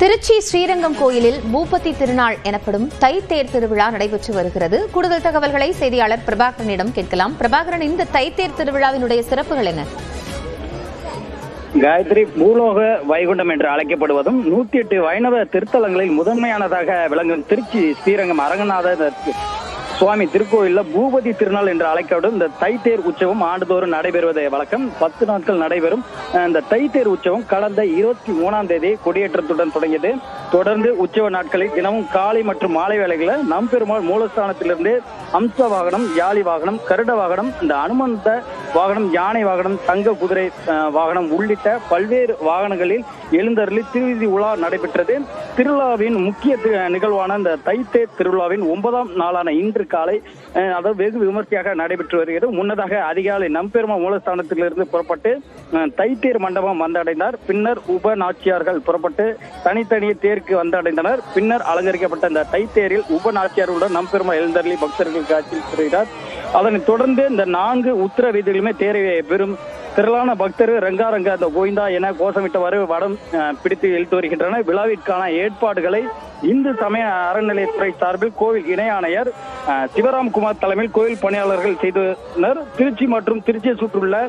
திருச்சி ஸ்ரீரங்கம் கோயிலில் பூபதி திருநாள் எனப்படும் தைத்தேர் திருவிழா நடைபெற்று வருகிறது. கூடுதல் தகவல்களை செய்தியாளர் பிரபாகரனிடம் கேட்கலாம். பிரபாகரன், இந்த தைத்தேர் திருவிழாவினுடைய சிறப்புகள் என்ன? காயத்ரி, பூலோக வைகுண்டம் என்று அழைக்கப்படுவதும் 108 வைணவ திருத்தலங்களில் முதன்மையானதாக விளங்கும் திருச்சி ஸ்ரீரங்கம் அரங்கநாத சுவாமி திருக்கோயிலில் பூபதி திருநாள் என்று அழைக்கப்படும் இந்த தைத்தேர் உற்சவம் ஆண்டுதோறும் நடைபெறுவதை வழக்கம். 10 நாட்கள் நடைபெறும் இந்த தைத்தேர் உற்சவம் கடந்த 23ஆம் தேதி கொடியேற்றத்துடன் தொடங்கியது. தொடர்ந்து உற்சவ நாட்களில் தினமும் காலை மற்றும் மாலை வேளைகளில் நம்பெருமாள் மூலஸ்தானத்திலிருந்து அம்ச வாகனம், யாழி வாகனம், கருட வாகனம், இந்த அனுமந்த வாகனம், யானை வாகனம், தங்க குதிரை வாகனம் உள்ளிட்ட பல்வேறு வாகனங்களில் எழுந்தருளி திருவீதி உலா நடைபெற்றது. திருவிழாவின் முக்கிய நிகழ்வான இந்த தைத்தேர் திருவிழாவின் 9ஆம் நாளான இன்று காலை அதாவது வெகு விமர்சையாக நடைபெற்று வருகிறது. முன்னதாக அதிகாலை நம்பெருமாள் மூலஸ்தானத்திலிருந்து புறப்பட்டு தைத்தேர் மண்டபம் வந்தடைந்தார். பின்னர் உப நாச்சியார்கள் புறப்பட்டு தனித்தனியே தேருக்கு வந்தடைந்தனர். பின்னர் அலங்கரிக்கப்பட்ட இந்த தைத்தேரில் உப நாச்சியார்களுடன் நம்பெருமாள் எழுந்தருளி பக்தர்கள் காட்சி தருகிறார். அதனைத் தொடர்ந்து இந்த 4 உத்தர வீதிகளுமே தேரை பெறும் திரளான பக்தர் ரங்காரங்க அந்த கோவிந்தா என கோஷமிட்டவாறு வடம் பிடித்து இழுத்து வருகின்றனர். விழாவிற்கான ஏற்பாடுகளை இந்து சமய அறநிலையத்துறை சார்பில் கோவில் இணை ஆணையர் சிவராம்குமார் தலைமையில் கோவில் பணியாளர்கள் செய்தனர். திருச்சி மற்றும் திருச்சியை சுற்றியுள்ள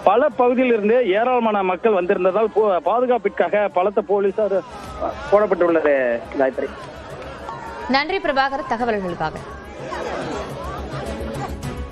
பல பகுதியிலிருந்து ஏராளமான மக்கள் வந்திருந்ததால் பாதுகாப்பிற்காக பலத்த போலீசார் போடப்பட்டுள்ளது. காயத்ரி, நன்றி பிரபாகர், தகவல்களுக்காக.